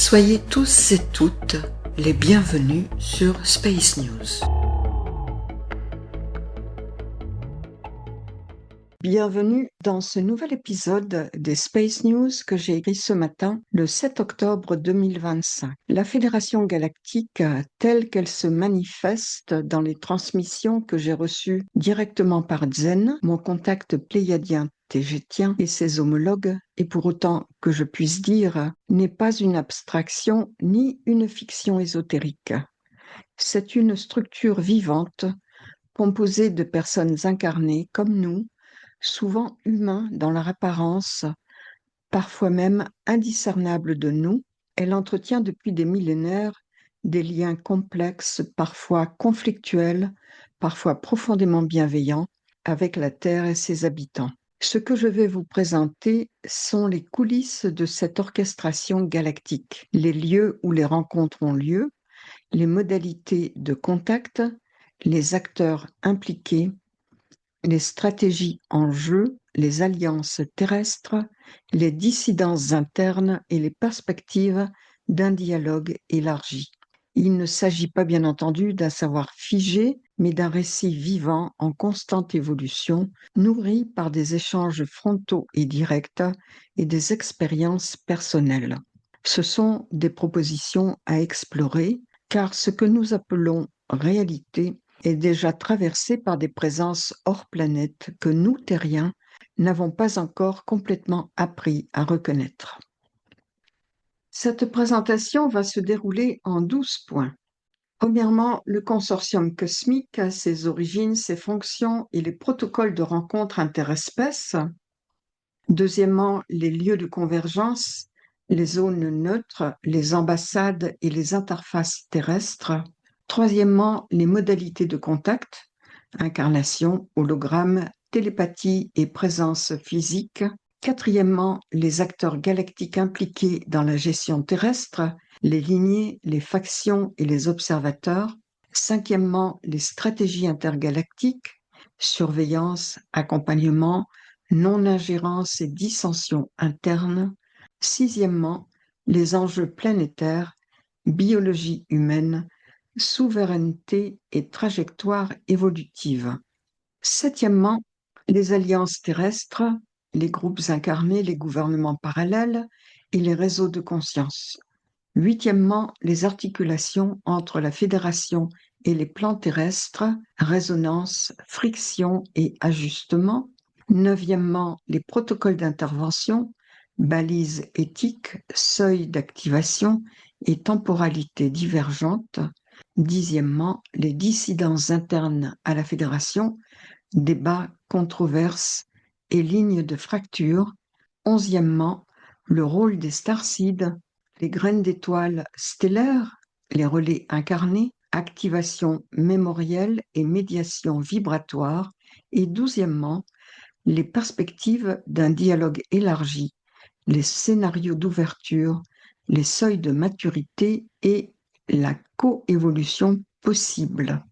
Soyez tous et toutes les bienvenus sur Space News. Bienvenue dans ce nouvel épisode des Space News que j'ai écrit ce matin, le 7 octobre 2025. La Fédération Galactique, telle qu'elle se manifeste dans les transmissions que j'ai reçues directement par Zen, mon contact pléiadien tégétien et ses homologues, et pour autant que je puisse dire, n'est pas une abstraction ni une fiction ésotérique. C'est une structure vivante, composée de personnes incarnées comme nous, souvent humains dans leur apparence, parfois même indiscernables de nous. Elle entretient depuis des millénaires des liens complexes, parfois conflictuels, parfois profondément bienveillants, avec la Terre et ses habitants. Ce que je vais vous présenter sont les coulisses de cette orchestration galactique, les lieux où les rencontres ont lieu, les modalités de contact, les acteurs impliqués, les stratégies en jeu, les alliances terrestres, les dissidences internes et les perspectives d'un dialogue élargi. Il ne s'agit pas bien entendu d'un savoir figé, mais d'un récit vivant en constante évolution, nourri par des échanges frontaux et directs et des expériences personnelles. Ce sont des propositions à explorer, car ce que nous appelons réalité est déjà traversé par des présences hors planète que nous, terriens, n'avons pas encore complètement appris à reconnaître. Cette présentation va se dérouler en 12 points. Premièrement, le consortium cosmique, ses origines, ses fonctions et les protocoles de rencontre interespèces. Deuxièmement, les lieux de convergence, les zones neutres, les ambassades et les interfaces terrestres. Troisièmement, les modalités de contact, incarnation, hologramme, télépathie et présence physique. Quatrièmement, les acteurs galactiques impliqués dans la gestion terrestre, les lignées, les factions et les observateurs. Cinquièmement, les stratégies intergalactiques, surveillance, accompagnement, non-ingérence et dissension interne. Sixièmement, les enjeux planétaires, biologie humaine, souveraineté et trajectoire évolutive. Septièmement, les alliances terrestres, les groupes incarnés, les gouvernements parallèles et les réseaux de conscience. Huitièmement, les articulations entre la Fédération et les plans terrestres, résonance, friction et ajustement. Neuvièmement, les protocoles d'intervention, balises éthiques, seuils d'activation et temporalité divergente. Dixièmement, les dissidences internes à la Fédération, débats, controverses et lignes de fracture. Onzièmement, le rôle des starseeds, les graines d'étoiles stellaires, les relais incarnés, activation mémorielle et médiation vibratoire. Et douzièmement, les perspectives d'un dialogue élargi, les scénarios d'ouverture, les seuils de maturité et la coévolution possible.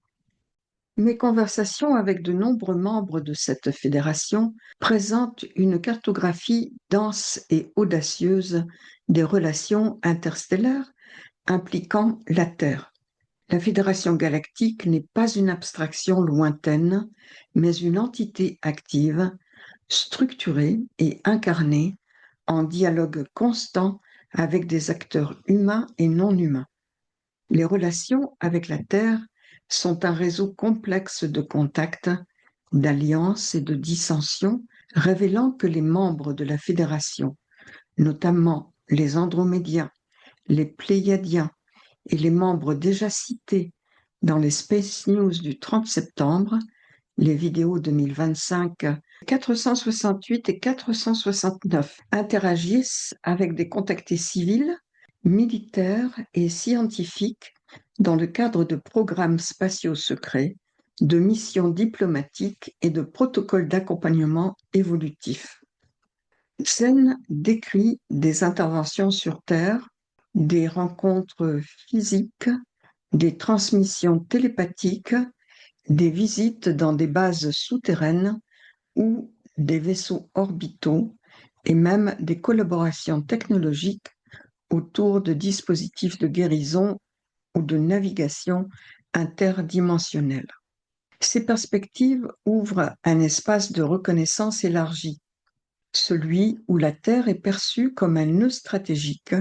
Mes conversations avec de nombreux membres de cette fédération présentent une cartographie dense et audacieuse des relations interstellaires impliquant la Terre. La Fédération galactique n'est pas une abstraction lointaine, mais une entité active, structurée et incarnée, en dialogue constant avec des acteurs humains et non humains. Les relations avec la Terre sont un réseau complexe de contacts, d'alliances et de dissensions, révélant que les membres de la Fédération, notamment les Andromédiens, les Pléiadiens et les membres déjà cités dans les Space News du 30 septembre, les vidéos 2025 468 et 469, interagissent avec des contactés civils, militaires et scientifiques dans le cadre de programmes spatiaux secrets, de missions diplomatiques et de protocoles d'accompagnement évolutif. Zen décrit des interventions sur Terre, des rencontres physiques, des transmissions télépathiques, des visites dans des bases souterraines ou des vaisseaux orbitaux et même des collaborations technologiques autour de dispositifs de guérison ou de navigation interdimensionnelle. Ces perspectives ouvrent un espace de reconnaissance élargi, celui où la Terre est perçue comme un nœud stratégique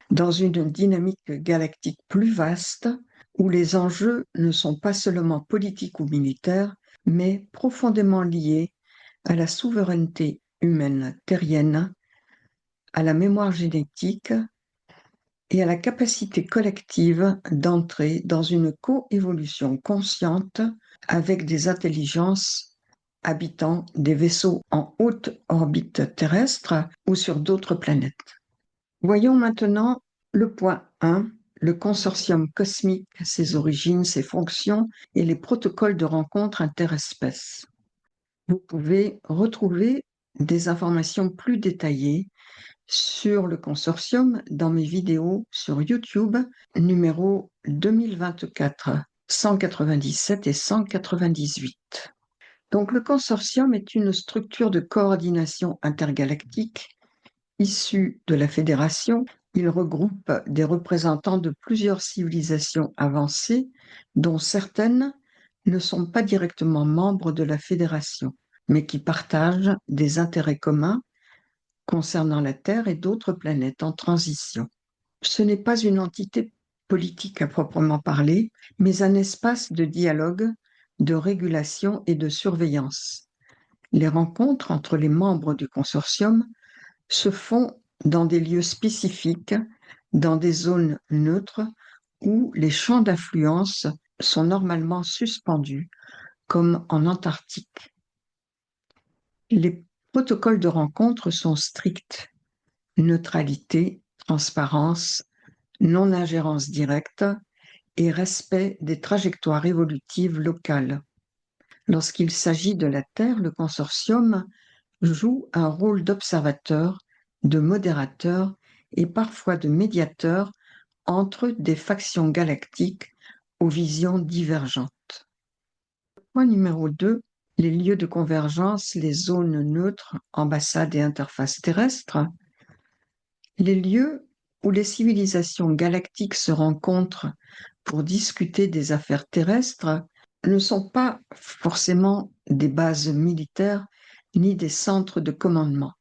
dans une dynamique galactique plus vaste, où les enjeux ne sont pas seulement politiques ou militaires, mais profondément liés à la souveraineté humaine terrienne, à la mémoire génétique et à la capacité collective d'entrer dans une coévolution consciente avec des intelligences habitant des vaisseaux en haute orbite terrestre ou sur d'autres planètes. Voyons maintenant le point 1, le consortium cosmique, ses origines, ses fonctions et les protocoles de rencontre interespèces. Vous pouvez retrouver des informations plus détaillées sur le consortium dans mes vidéos sur YouTube numéro 2024, 197 et 198. Donc le consortium est une structure de coordination intergalactique issue de la Fédération. Il regroupe des représentants de plusieurs civilisations avancées, dont certaines ne sont pas directement membres de la Fédération, mais qui partagent des intérêts communs concernant la Terre et d'autres planètes en transition. Ce n'est pas une entité politique à proprement parler, mais un espace de dialogue, de régulation et de surveillance. Les rencontres entre les membres du consortium se font dans des lieux spécifiques, dans des zones neutres où les champs d'influence sont normalement suspendus, comme en Antarctique. Les protocoles de rencontre sont stricts: neutralité, transparence, non-ingérence directe et respect des trajectoires évolutives locales. Lorsqu'il s'agit de la Terre, le consortium joue un rôle d'observateur, de modérateur et parfois de médiateur entre des factions galactiques aux visions divergentes. Point numéro 2, les lieux de convergence, les zones neutres, ambassades et interfaces terrestres. Les lieux où les civilisations galactiques se rencontrent pour discuter des affaires terrestres ne sont pas forcément des bases militaires ni des centres de commandement.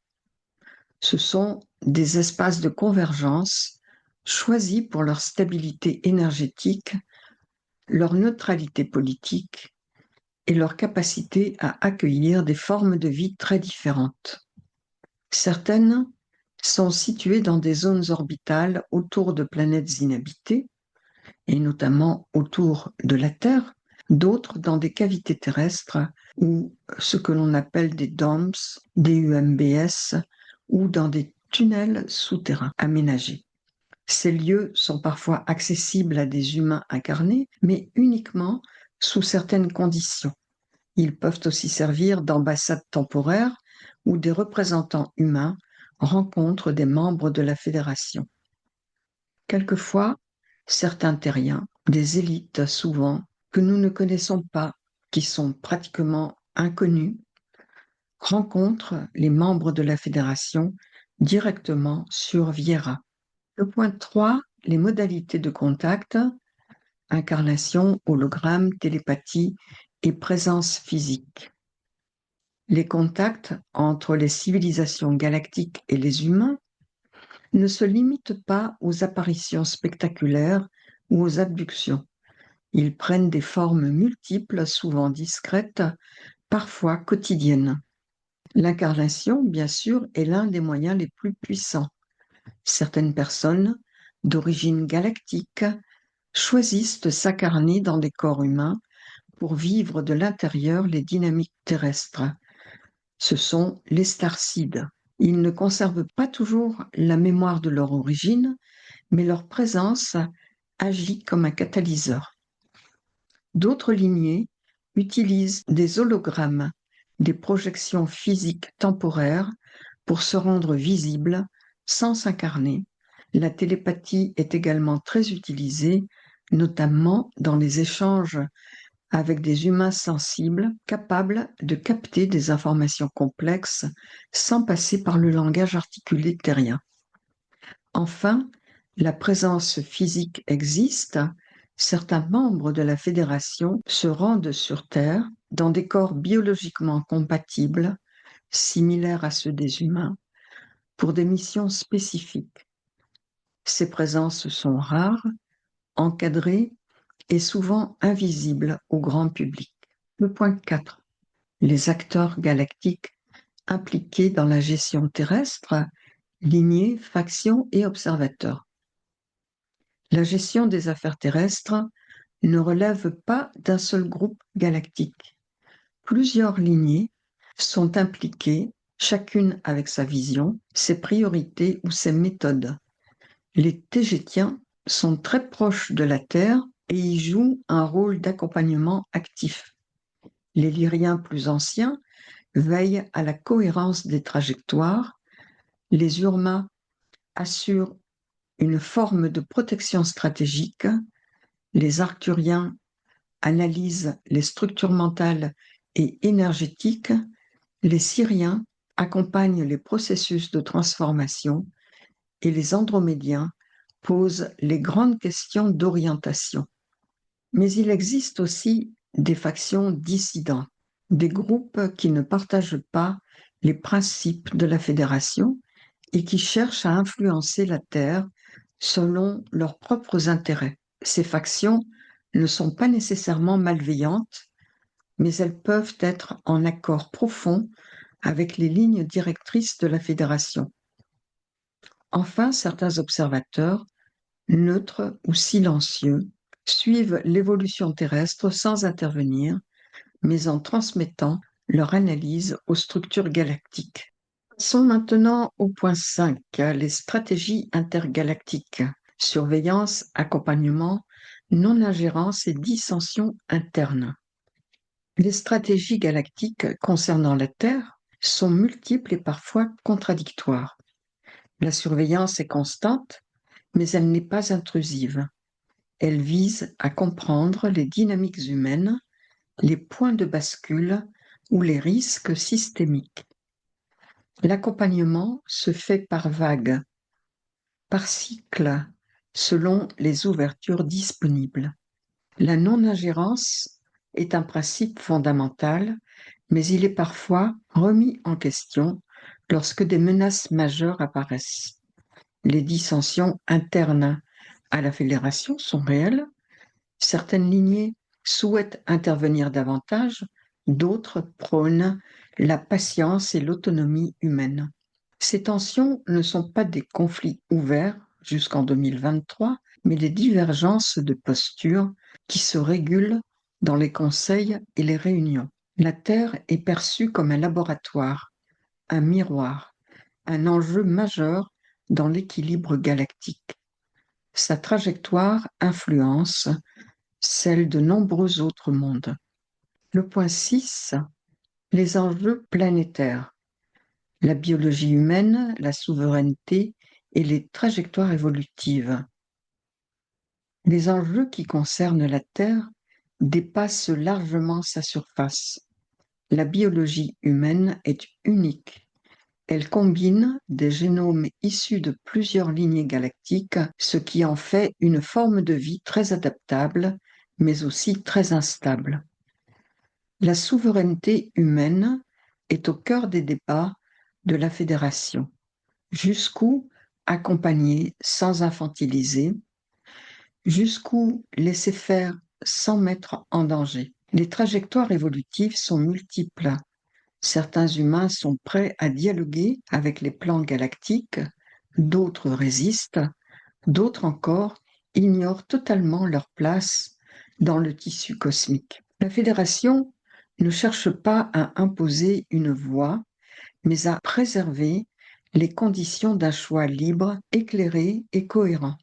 Ce sont des espaces de convergence choisis pour leur stabilité énergétique, leur neutralité politique et leur capacité à accueillir des formes de vie très différentes. Certaines sont situées dans des zones orbitales autour de planètes inhabitées, et notamment autour de la Terre, d'autres dans des cavités terrestres ou ce que l'on appelle des DOMS, des UMBS, ou dans des tunnels souterrains aménagés. Ces lieux sont parfois accessibles à des humains incarnés, mais uniquement sous certaines conditions. Ils peuvent aussi servir d'ambassades temporaires où des représentants humains rencontrent des membres de la Fédération. Quelquefois, certains terriens, des élites souvent, que nous ne connaissons pas, qui sont pratiquement inconnus, rencontrent les membres de la Fédération directement sur Viera. Le point 3, les modalités de contact, incarnation, hologramme, télépathie et présence physique. Les contacts entre les civilisations galactiques et les humains ne se limitent pas aux apparitions spectaculaires ou aux abductions. Ils prennent des formes multiples, souvent discrètes, parfois quotidiennes. L'incarnation, bien sûr, est l'un des moyens les plus puissants. Certaines personnes, d'origine galactique, choisissent de s'incarner dans des corps humains pour vivre de l'intérieur les dynamiques terrestres. Ce sont les starcides. Ils ne conservent pas toujours la mémoire de leur origine, mais leur présence agit comme un catalyseur. D'autres lignées utilisent des hologrammes, des projections physiques temporaires pour se rendre visibles sans s'incarner. La télépathie est également très utilisée, notamment dans les échanges avec des humains sensibles capables de capter des informations complexes sans passer par le langage articulé terrien. Enfin, La présence physique existe, certains membres de la Fédération se rendent sur Terre dans des corps biologiquement compatibles, similaires à ceux des humains, pour des missions spécifiques. Ces présences sont rares, encadrées et souvent invisibles au grand public. Le point 4. Les acteurs galactiques impliqués dans la gestion terrestre, lignées, factions et observateurs. La gestion des affaires terrestres ne relève pas d'un seul groupe galactique. Plusieurs lignées sont impliquées, chacune avec sa vision, ses priorités ou ses méthodes. Les Tégétiens sont très proches de la Terre et y jouent un rôle d'accompagnement actif. Les Lyriens plus anciens veillent à la cohérence des trajectoires. Les Urmas assurent une forme de protection stratégique. Les Arcturiens analysent les structures mentales et énergétiques. Les Syriens accompagnent les processus de transformation et les Andromédiens posent les grandes questions d'orientation. Mais il existe aussi des factions dissidentes, des groupes qui ne partagent pas les principes de la Fédération et qui cherchent à influencer la Terre selon leurs propres intérêts. Ces factions ne sont pas nécessairement malveillantes, mais elles peuvent être en accord profond avec les lignes directrices de la Fédération. Enfin, certains observateurs, neutres ou silencieux, suivent l'évolution terrestre sans intervenir, mais en transmettant leur analyse aux structures galactiques. Passons maintenant au point 5, les stratégies intergalactiques, surveillance, accompagnement, non-ingérence et dissension interne. Les stratégies galactiques concernant la Terre sont multiples et parfois contradictoires. La surveillance est constante, mais elle n'est pas intrusive. Elle vise à comprendre les dynamiques humaines, les points de bascule ou les risques systémiques. L'accompagnement se fait par vagues, par cycle, selon les ouvertures disponibles. La non-ingérence est un principe fondamental, mais il est parfois remis en question lorsque des menaces majeures apparaissent. Les dissensions internes à la Fédération sont réelles. Certaines lignées souhaitent intervenir davantage, d'autres prônent la patience et l'autonomie humaine. Ces tensions ne sont pas des conflits ouverts jusqu'en 2023, mais des divergences de posture qui se régulent dans les conseils et les réunions. La Terre est perçue comme un laboratoire, un miroir, un enjeu majeur dans l'équilibre galactique. Sa trajectoire influence celle de nombreux autres mondes. Le point 6, les enjeux planétaires, la biologie humaine, la souveraineté et les trajectoires évolutives. Les enjeux qui concernent la Terre dépassent largement sa surface. La biologie humaine est unique. Elle combine des génomes issus de plusieurs lignées galactiques, ce qui en fait une forme de vie très adaptable, mais aussi très instable. La souveraineté humaine est au cœur des débats de la Fédération. Jusqu'où accompagner sans infantiliser? Jusqu'où laisser faire sans mettre en danger? Les trajectoires évolutives sont multiples. Certains humains sont prêts à dialoguer avec les plans galactiques, d'autres résistent, d'autres encore ignorent totalement leur place dans le tissu cosmique. La Fédération ne cherche pas à imposer une voie, mais à préserver les conditions d'un choix libre, éclairé et cohérent.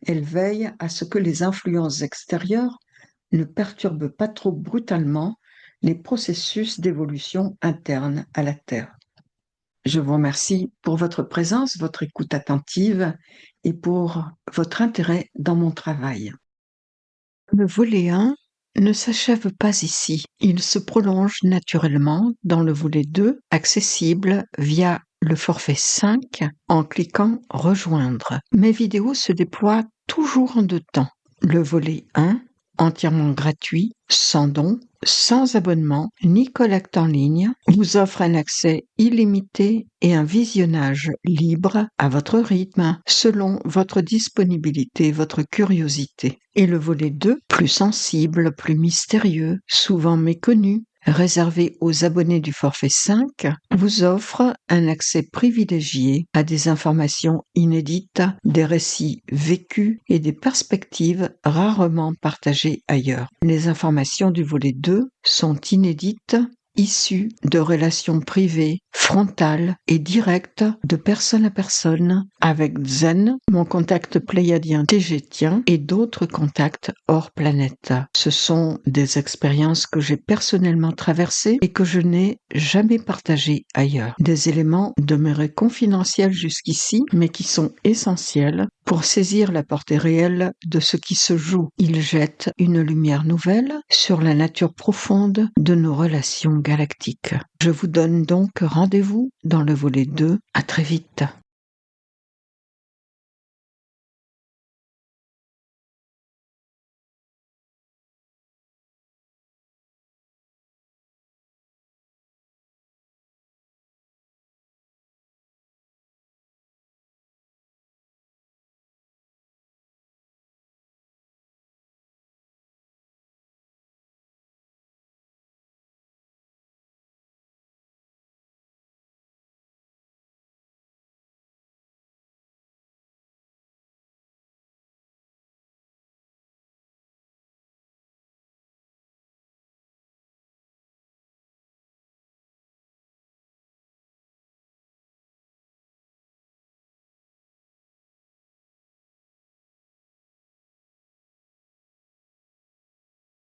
Elle veille à ce que les influences extérieures ne perturbent pas trop brutalement les processus d'évolution interne à la Terre. Je vous remercie pour votre présence, votre écoute attentive et pour votre intérêt dans mon travail. Le volet 1 ne s'achève pas ici. Il se prolonge naturellement dans le volet 2, accessible via le forfait 5 en cliquant Rejoindre. Mes vidéos se déploient toujours en 2 temps. Le volet 1, entièrement gratuit, sans don, sans abonnement ni collecte en ligne, vous offre un accès illimité et un visionnage libre à votre rythme, selon votre disponibilité et votre curiosité. Et le volet 2, plus sensible, plus mystérieux, souvent méconnu, réservé aux abonnés du forfait 5, vous offre un accès privilégié à des informations inédites, des récits vécus et des perspectives rarement partagées ailleurs. Les informations du volet 2 sont inédites, issues de relations privées, frontales et directes de personne à personne avec Zen, mon contact pléiadien tégétien et d'autres contacts hors planète. Ce sont des expériences que j'ai personnellement traversées et que je n'ai jamais partagées ailleurs. Des éléments demeurés confidentiels jusqu'ici, mais qui sont essentiels pour saisir la portée réelle de ce qui se joue. Ils jettent une lumière nouvelle sur la nature profonde de nos relations galactiques. Je vous donne donc rendez-vous dans le volet 2. À très vite.